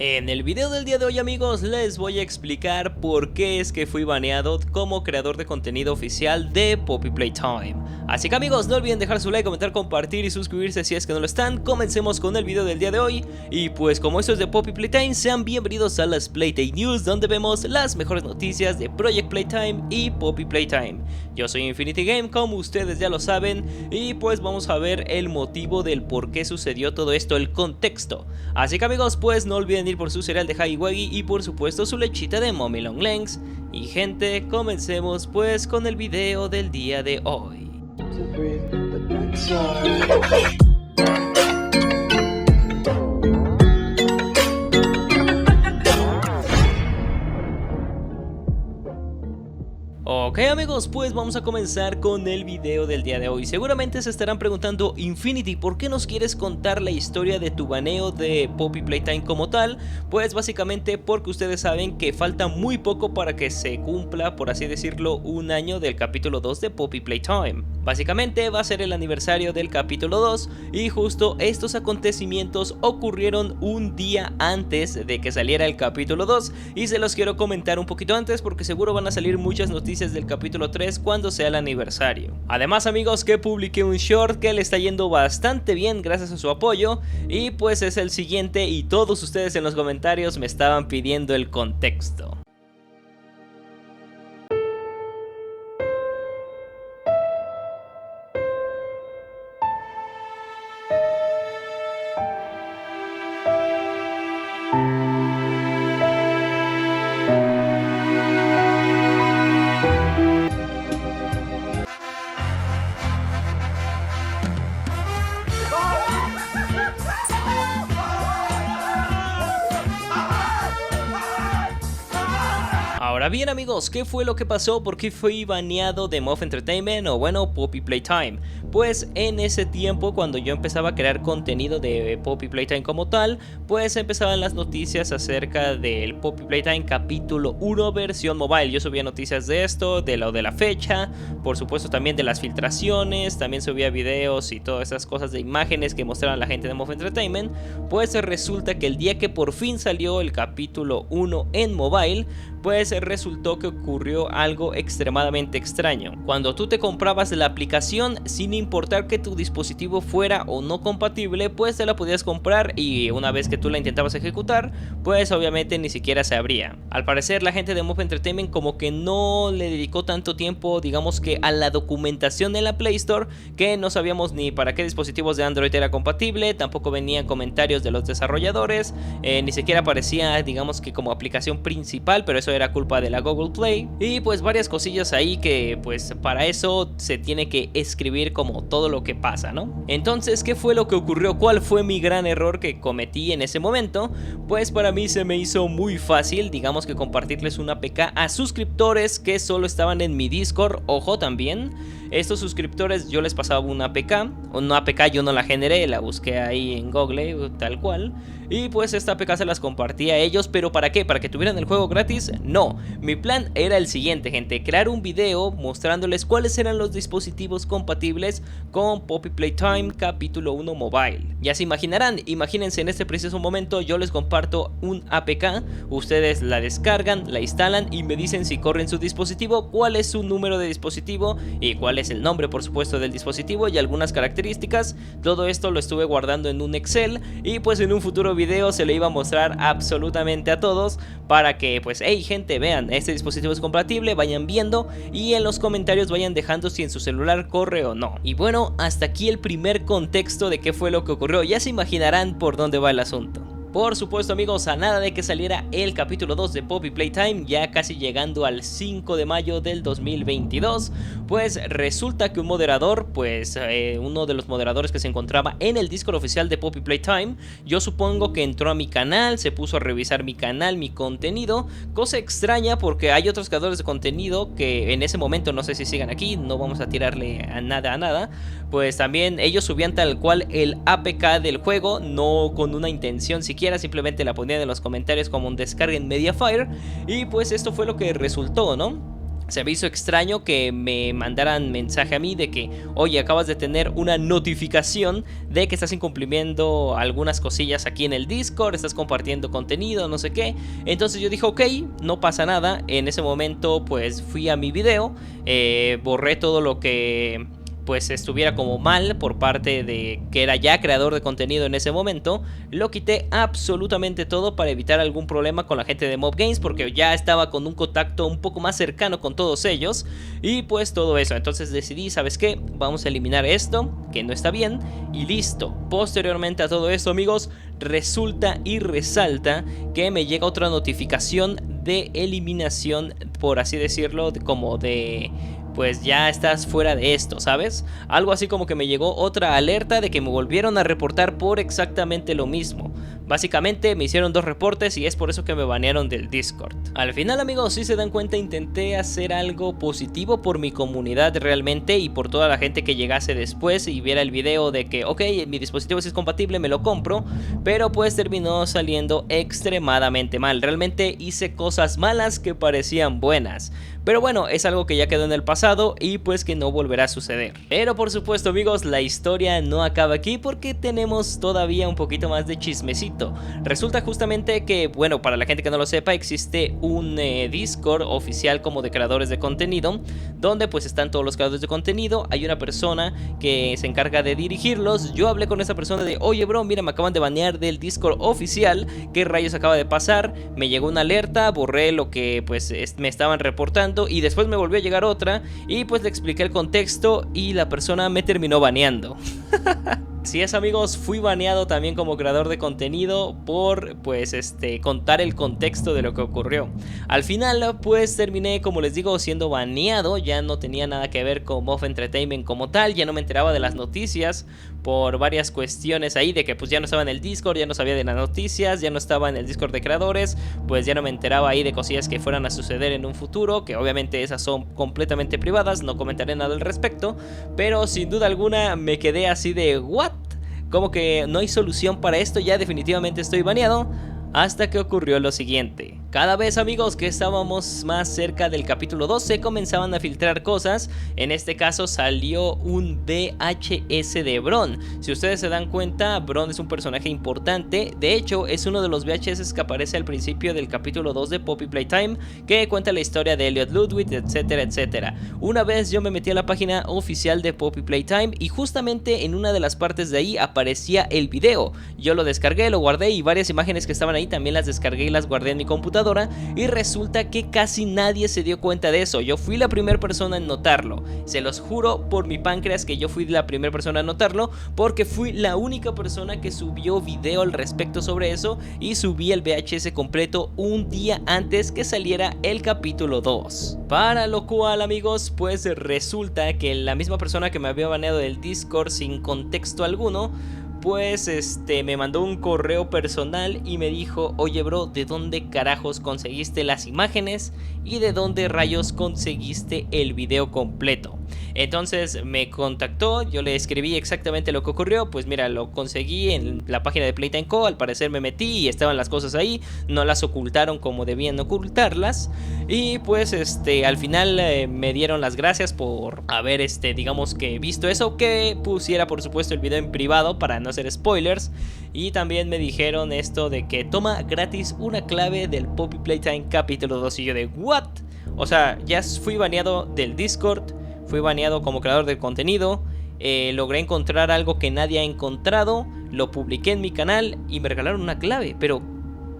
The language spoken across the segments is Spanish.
En el video del día de hoy, amigos, les voy a explicar por qué es que fui baneado como creador de contenido oficial de Poppy Playtime. Así que, amigos, no olviden dejar su like, comentar, compartir y suscribirse si es que no lo están. Comencemos con el video del día de hoy. Y pues como esto es de Poppy Playtime, sean bienvenidos a las Playtime News, donde vemos las mejores noticias de Project Playtime y Poppy Playtime. Yo soy Infinity Game, como ustedes ya lo saben, y pues vamos a ver el motivo del por qué sucedió todo esto, el contexto. Así que, amigos, pues no olviden ir por su cereal de Huggy Wuggy y por supuesto su lechita de Mommy Long Legs. Y gente, comencemos pues con el video del día de hoy. Ok, amigos, pues vamos a comenzar con el video del día de hoy. Seguramente se estarán preguntando: Infinity, ¿por qué nos quieres contar la historia de tu baneo de Poppy Playtime como tal? Pues básicamente porque ustedes saben que falta muy poco para que se cumpla, por así decirlo, un año del capítulo 2 de Poppy Playtime. Básicamente va a ser el aniversario del capítulo 2 y justo estos acontecimientos ocurrieron un día antes de que saliera el capítulo 2 y se los quiero comentar un poquito antes porque seguro van a salir muchas noticias del capítulo 3 cuando sea el aniversario. Además, amigos, que publiqué un short que le está yendo bastante bien gracias a su apoyo y pues es el siguiente y todos ustedes en los comentarios me estaban pidiendo el contexto. Ahora bien, amigos, ¿qué fue lo que pasó? ¿Por qué fui baneado de Muff Entertainment o bueno, Poppy Playtime? Pues en ese tiempo, cuando yo empezaba a crear contenido de Poppy Playtime como tal, pues empezaban las noticias acerca del Poppy Playtime capítulo 1 versión mobile. Yo subía noticias de esto, de lo de la fecha, por supuesto también de las filtraciones, también subía videos y todas esas cosas de imágenes que mostraban la gente de Muff Entertainment. Pues resulta que el día que por fin salió el capítulo 1 en mobile, pues resultó que ocurrió algo extremadamente extraño. Cuando tú te comprabas la aplicación, sin importar que tu dispositivo fuera o no compatible, pues te la podías comprar y una vez que tú la intentabas ejecutar, pues obviamente ni siquiera se abría. Al parecer la gente de Muff Entertainment como que no le dedicó tanto tiempo, digamos que a la documentación en la Play Store, que no sabíamos ni para qué dispositivos de Android era compatible, tampoco venían comentarios de los desarrolladores, ni siquiera aparecía, digamos que como aplicación principal, pero eso era culpa de la Google Play y pues varias cosillas ahí que pues para eso se tiene que escribir como todo lo que pasa, ¿no? Entonces, ¿qué fue lo que ocurrió? ¿Cuál fue mi gran error que cometí en ese momento? Pues para mí se me hizo muy fácil, digamos que compartirles una APK a suscriptores que solo estaban en mi Discord. Ojo, también estos suscriptores yo les pasaba una APK yo no la generé, la busqué ahí en Google tal cual, y pues esta APK se las compartía a ellos. ¿Pero para qué? ¿Para que tuvieran el juego gratis? No, mi plan era el siguiente, gente: crear un video mostrándoles cuáles eran los dispositivos compatibles con Poppy Playtime capítulo 1 mobile. Ya se imaginarán, imagínense en este preciso momento yo les comparto un APK, ustedes la descargan, la instalan y me dicen si corre en su dispositivo, cuál es su número de dispositivo y cuál es el nombre, por supuesto, del dispositivo y algunas características. Todo esto lo estuve guardando en un Excel y pues en un futuro video se lo iba a mostrar absolutamente a todos para que pues hey gente, vean, este dispositivo es compatible, vayan viendo y en los comentarios vayan dejando si en su celular corre o no. Y bueno, hasta aquí el primer contexto de qué fue lo que ocurrió. Ya se imaginarán por dónde va el asunto. Por supuesto, amigos, a nada de que saliera el capítulo 2 de Poppy Playtime, ya casi llegando al 5 de mayo del 2022, pues resulta que un moderador, uno de los moderadores que se encontraba en el Discord oficial de Poppy Playtime, yo supongo que entró a mi canal, se puso a revisar mi canal, mi contenido, cosa extraña porque hay otros creadores de contenido que en ese momento, no sé si sigan aquí, no vamos a tirarle a nada, pues también ellos subían tal cual el APK del juego, no con una intención siquiera, simplemente la ponían en los comentarios como un descarga en Mediafire y pues esto fue lo que resultó, ¿no? Se me hizo extraño que me mandaran mensaje a mí de que, oye, acabas de tener una notificación de que estás incumpliendo algunas cosillas aquí en el Discord, estás compartiendo contenido, no sé qué. Entonces yo dije, ok, no pasa nada. En ese momento pues fui a mi video, borré todo lo que pues estuviera como mal por parte de que era ya creador de contenido en ese momento. Lo quité absolutamente todo para evitar algún problema con la gente de Mob Games, porque ya estaba con un contacto un poco más cercano con todos ellos. Y pues todo eso, entonces decidí, ¿sabes qué? Vamos a eliminar esto, que no está bien, y listo. Posteriormente a todo esto, amigos, resulta y resalta que me llega otra notificación de eliminación, por así decirlo, como de... pues ya estás fuera de esto, ¿sabes? Algo así como que me llegó otra alerta de que me volvieron a reportar por exactamente lo mismo. Básicamente me hicieron 2 reportes y es por eso que me banearon del Discord. Al final, amigos, si se dan cuenta, intenté hacer algo positivo por mi comunidad realmente y por toda la gente que llegase después y viera el video de que, ok, mi dispositivo sí es compatible, me lo compro, pero pues terminó saliendo extremadamente mal. Realmente hice cosas malas que parecían buenas. Pero bueno, es algo que ya quedó en el pasado y pues que no volverá a suceder. Pero por supuesto, amigos, la historia no acaba aquí porque tenemos todavía un poquito más de chismecito. Resulta justamente que, bueno, para la gente que no lo sepa, existe un Discord oficial como de creadores de contenido, donde pues están todos los creadores de contenido. Hay una persona que se encarga de dirigirlos. Yo hablé con esa persona de, oye bro, mira, me acaban de banear del Discord oficial, ¿qué rayos acaba de pasar? Me llegó una alerta, borré lo que pues me estaban reportando y después me volvió a llegar otra y pues le expliqué el contexto y la persona me terminó baneando. Si es, amigos, fui baneado también como creador de contenido por pues contar el contexto de lo que ocurrió. Al final pues terminé, como les digo, siendo baneado. Ya no tenía nada que ver con Mof Entertainment como tal, ya no me enteraba de las noticias por varias cuestiones ahí de que pues ya no estaba en el Discord, ya no sabía de las noticias, ya no estaba en el Discord de creadores, pues ya no me enteraba ahí de cosillas que fueran a suceder en un futuro, que obviamente esas son completamente privadas, no comentaré nada al respecto, pero sin duda alguna me quedé así de ¿what? Como que no hay solución para esto, ya definitivamente estoy baneado. Hasta que ocurrió lo siguiente. Cada vez, amigos, que estábamos más cerca del capítulo 12 comenzaban a filtrar cosas. En este caso salió un VHS de Bron. Si ustedes se dan cuenta, Bron es un personaje importante. De hecho, es uno de los VHS que aparece al principio del capítulo 2 de Poppy Playtime, que cuenta la historia de Elliot Ludwig, etcétera, etcétera. Una vez yo me metí a la página oficial de Poppy Playtime y justamente en una de las partes de ahí aparecía el video. Yo lo descargué, lo guardé y varias imágenes que estaban ahí también las descargué y las guardé en mi computadora, y resulta que casi nadie se dio cuenta de eso. Yo fui la primera persona en notarlo, se los juro por mi páncreas que yo fui la primera persona en notarlo, porque fui la única persona que subió video al respecto sobre eso y subí el VHS completo un día antes que saliera el capítulo 2. Para lo cual, amigos, pues resulta que la misma persona que me había baneado del Discord sin contexto alguno, pues me mandó un correo personal y me dijo, oye bro, ¿de dónde carajos conseguiste las imágenes? ¿Y de dónde rayos conseguiste el video completo? Entonces me contactó, yo le escribí exactamente lo que ocurrió. Pues mira, lo conseguí en la página de Playtime Co. Al parecer me metí y estaban las cosas ahí, no las ocultaron como debían ocultarlas. Y pues al final me dieron las gracias por haber digamos que visto eso, que pusiera por supuesto el video en privado para no hacer spoilers. Y también me dijeron esto de que toma gratis una clave del Poppy Playtime capítulo 2. Y yo de ¿what? O sea, ya fui baneado del Discord, fui baneado como creador de contenido, logré encontrar algo que nadie ha encontrado, lo publiqué en mi canal y me regalaron una clave. Pero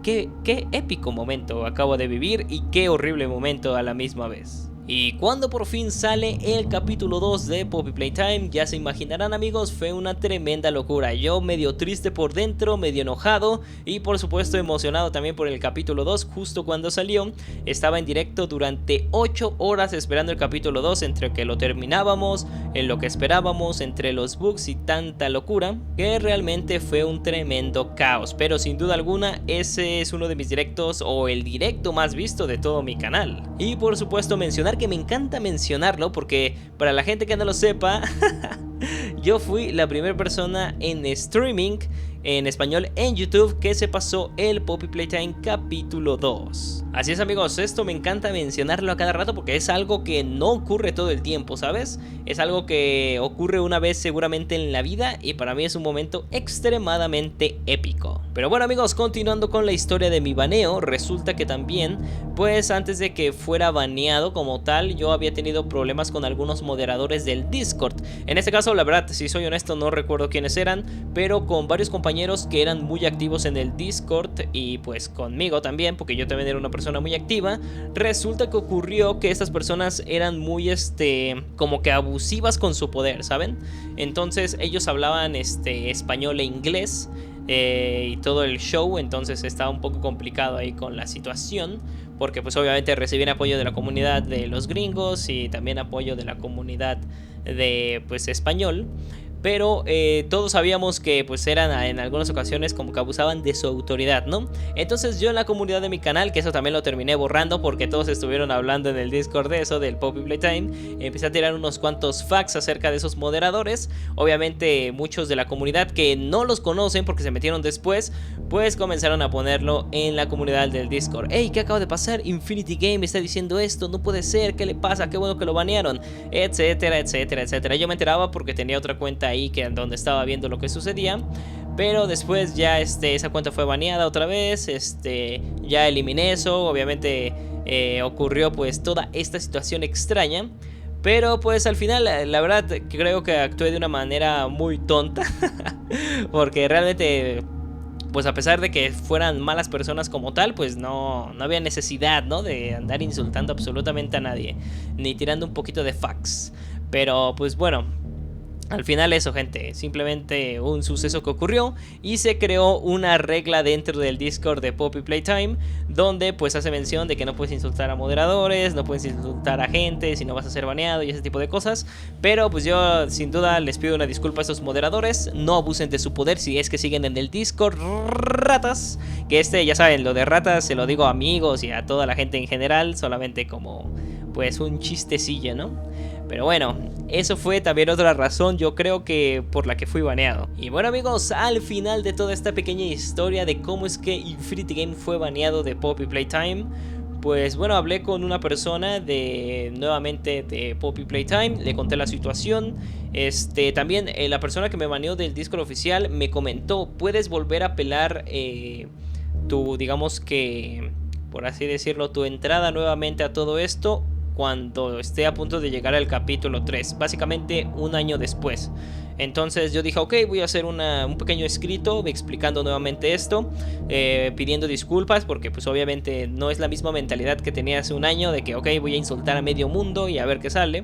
qué épico momento acabo de vivir y qué horrible momento a la misma vez. Y cuando por fin sale el capítulo 2 de Poppy Playtime, ya se imaginarán, amigos, fue una tremenda locura. Yo medio triste por dentro, medio enojado y por supuesto emocionado también por el capítulo 2. Justo cuando salió, estaba en directo durante 8 horas esperando el capítulo 2, entre que lo terminábamos, en lo que esperábamos, entre los bugs y tanta locura, que realmente fue un tremendo caos. Pero sin duda alguna, ese es uno de mis directos, o el directo más visto de todo mi canal. Y por supuesto mencionar que me encanta mencionarlo porque para la gente que no lo sepa yo fui la primera persona en streaming en español en YouTube, que se pasó el Poppy Playtime capítulo 2. Así es amigos, esto me encanta mencionarlo a cada rato porque es algo que no ocurre todo el tiempo, ¿sabes? Es algo que ocurre una vez seguramente en la vida y para mí es un momento extremadamente épico. Pero bueno amigos, continuando con la historia de mi baneo, resulta que también, pues antes de que fuera baneado como tal, yo había tenido problemas con algunos moderadores del Discord. En este caso, la verdad, si soy honesto, no recuerdo quiénes eran, pero con varios compañeros que eran muy activos en el Discord y pues conmigo también, porque yo también era una persona muy activa. Resulta que ocurrió que estas personas eran muy como que abusivas con su poder, ¿saben? Entonces ellos hablaban español e inglés y todo el show, entonces estaba un poco complicado ahí con la situación, porque pues obviamente recibían apoyo de la comunidad de los gringos y también apoyo de la comunidad de pues español. Pero todos sabíamos que pues eran en algunas ocasiones como que abusaban de su autoridad, ¿no? Entonces yo en la comunidad de mi canal, que eso también lo terminé borrando porque todos estuvieron hablando en el Discord de eso, del Poppy Playtime, empecé a tirar unos cuantos facts acerca de esos moderadores. Obviamente muchos de la comunidad que no los conocen porque se metieron después, pues comenzaron a ponerlo en la comunidad del Discord. Hey, ¿qué acaba de pasar? Infinity Game está diciendo esto, no puede ser, ¿qué le pasa? Qué bueno que lo banearon, etcétera, etcétera, etcétera. Yo me enteraba porque tenía otra cuenta ahí que donde estaba viendo lo que sucedía, pero después ya esa cuenta fue baneada otra vez, ya eliminé eso. Obviamente ocurrió pues toda esta situación extraña, pero pues al final la verdad creo que actué de una manera muy tonta porque realmente pues a pesar de que fueran malas personas como tal, pues no había necesidad, ¿no?, de andar insultando absolutamente a nadie, ni tirando un poquito de facts. Pero pues bueno, al final eso, gente, simplemente un suceso que ocurrió y se creó una regla dentro del Discord de Poppy Playtime donde pues hace mención de que no puedes insultar a moderadores, no puedes insultar a gente si no vas a ser baneado y ese tipo de cosas. Pero pues yo sin duda les pido una disculpa a esos moderadores, no abusen de su poder si es que siguen en el Discord, ratas. Que ya saben, lo de ratas se lo digo a amigos y a toda la gente en general, solamente como pues un chistecillo, ¿no? Pero bueno, eso fue también otra razón, yo creo que por la que fui baneado. Y bueno amigos, al final de toda esta pequeña historia de cómo es que Infinity Game fue baneado de Poppy Playtime, pues bueno, hablé con una persona nuevamente de Poppy Playtime, le conté la situación. También la persona que me baneó del Discord oficial me comentó, puedes volver a apelar digamos que, por así decirlo, tu entrada nuevamente a todo esto cuando esté a punto de llegar al capítulo 3, básicamente un año después. Entonces yo dije, ok, voy a hacer un pequeño escrito explicando nuevamente esto, pidiendo disculpas porque pues obviamente no es la misma mentalidad que tenía hace un año de que ok, voy a insultar a medio mundo y a ver qué sale,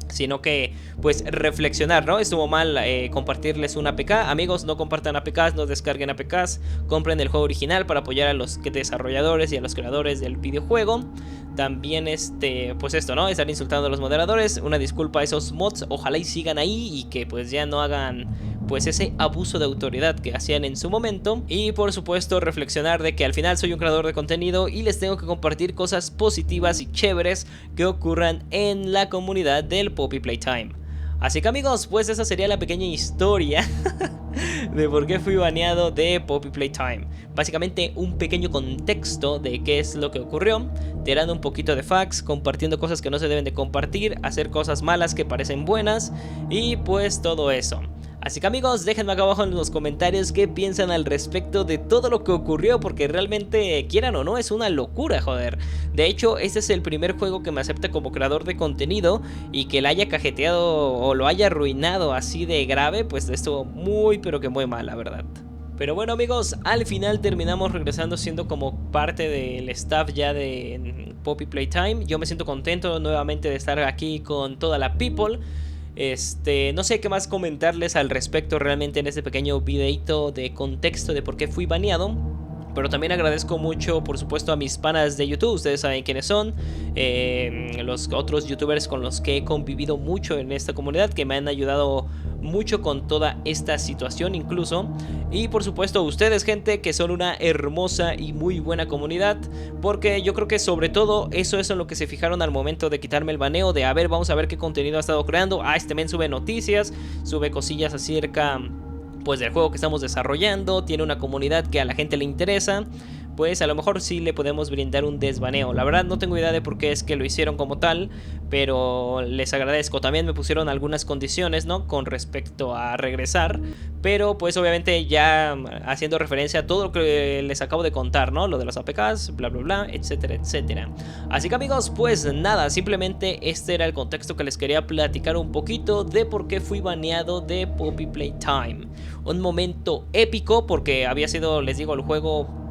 sino que pues reflexionar, ¿no? Estuvo mal compartirles un APK. Amigos, no compartan APKs, no descarguen APKs, compren el juego original para apoyar a los desarrolladores y a los creadores del videojuego. También pues esto, ¿no? Estar insultando a los moderadores. Una disculpa a esos mods, ojalá y sigan ahí y que pues ya no hagan pues ese abuso de autoridad que hacían en su momento. Y por supuesto reflexionar de que al final soy un creador de contenido y les tengo que compartir cosas positivas y chéveres que ocurran en la comunidad del Poppy Playtime. Así que amigos, pues esa sería la pequeña historia de por qué fui baneado de Poppy Playtime. Básicamente un pequeño contexto de qué es lo que ocurrió, tirando un poquito de facts, compartiendo cosas que no se deben de compartir, hacer cosas malas que parecen buenas y pues todo eso. Así que amigos, déjenme acá abajo en los comentarios qué piensan al respecto de todo lo que ocurrió, porque realmente, quieran o no, es una locura, joder. De hecho, este es el primer juego que me acepta como creador de contenido y que la haya cajeteado o lo haya arruinado así de grave, pues estuvo muy pero que muy mal, la verdad. Pero bueno amigos, al final terminamos regresando siendo como parte del staff ya de Poppy Playtime. Yo me siento contento nuevamente de estar aquí con toda la people. No sé qué más comentarles al respecto realmente en este pequeño videito de contexto de por qué fui baneado. Pero también agradezco mucho, por supuesto, a mis panas de YouTube. Ustedes saben quiénes son, los otros youtubers con los que he convivido mucho en esta comunidad, que me han ayudado mucho con toda esta situación incluso. Y por supuesto ustedes, gente, que son una hermosa y muy buena comunidad, porque yo creo que sobre todo eso es en lo que se fijaron al momento de quitarme el baneo, de a ver, vamos a ver qué contenido ha estado creando. Este men sube noticias, sube cosillas acerca pues del juego que estamos desarrollando, tiene una comunidad que a la gente le interesa, pues a lo mejor sí le podemos brindar un desbaneo. La verdad no tengo idea de por qué es que lo hicieron como tal, pero les agradezco. También me pusieron algunas condiciones, ¿no?, con respecto a regresar, pero pues obviamente ya haciendo referencia a todo lo que les acabo de contar, ¿no?, lo de los APKs, bla bla bla, etcétera, etcétera. Así que amigos, pues nada, simplemente este era el contexto que les quería platicar un poquito de por qué fui baneado de Poppy Playtime. Un momento épico porque había sido, les digo, el juego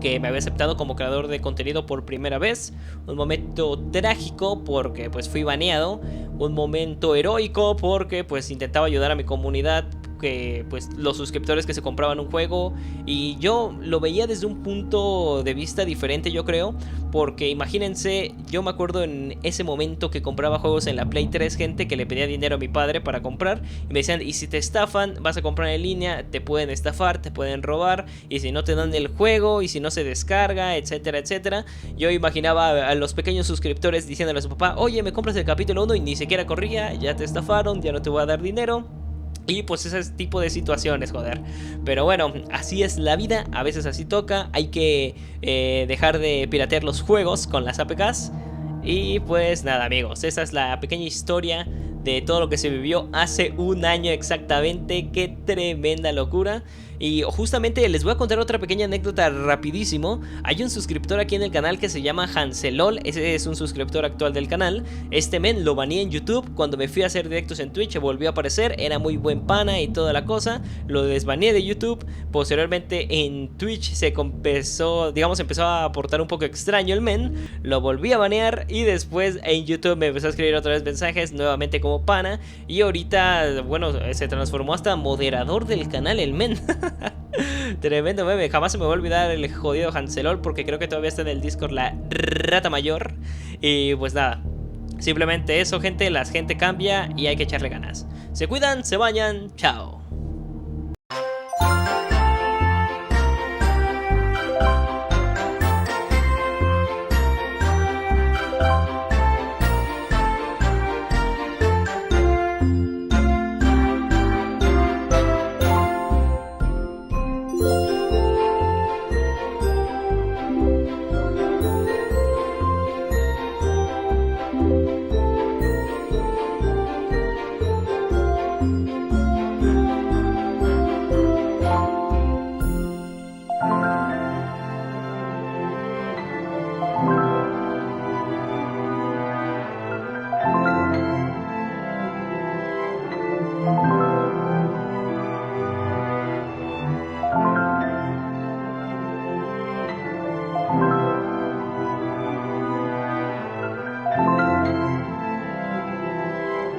que me había aceptado como creador de contenido por primera vez. Un momento trágico porque pues fui baneado. Un momento heroico porque pues intentaba ayudar a mi comunidad, que pues los suscriptores que se compraban un juego, y yo lo veía desde un punto de vista diferente, yo creo, porque imagínense, yo me acuerdo en ese momento que compraba juegos en la Play 3, gente que le pedía dinero a mi padre para comprar y me decían, y si te estafan, vas a comprar en línea, te pueden estafar, te pueden robar, y si no te dan el juego, y si no se descarga, etcétera, etcétera. Yo imaginaba a los pequeños suscriptores diciéndole a su papá, oye, me compras el capítulo 1 y ni siquiera corría, ya te estafaron, ya no te voy a dar dinero. Y pues ese tipo de situaciones, joder. Pero bueno, así es la vida, a veces así toca. Hay que dejar de piratear los juegos con las APKs. Y pues nada amigos, esa es la pequeña historia de todo lo que se vivió hace un año exactamente. Qué tremenda locura. Y justamente les voy a contar otra pequeña anécdota rapidísimo. Hay un suscriptor aquí en el canal que se llama Hanselol. Ese es un suscriptor actual del canal. Este men lo baneé en YouTube. Cuando me fui a hacer directos en Twitch volvió a aparecer. Era muy buen pana y toda la cosa. Lo desbaneé de YouTube. Posteriormente en Twitch se empezó, digamos, empezó a aportar un poco extraño el men. Lo volví a banear y después en YouTube me empezó a escribir otra vez mensajes nuevamente como pana. Y ahorita, bueno, se transformó hasta moderador del canal el men. Tremendo meme, jamás se me va a olvidar el jodido Hanselol, porque creo que todavía está en el Discord la rata mayor. Y pues nada, simplemente eso gente, la gente cambia y hay que echarle ganas. Se cuidan, se bañan, chao.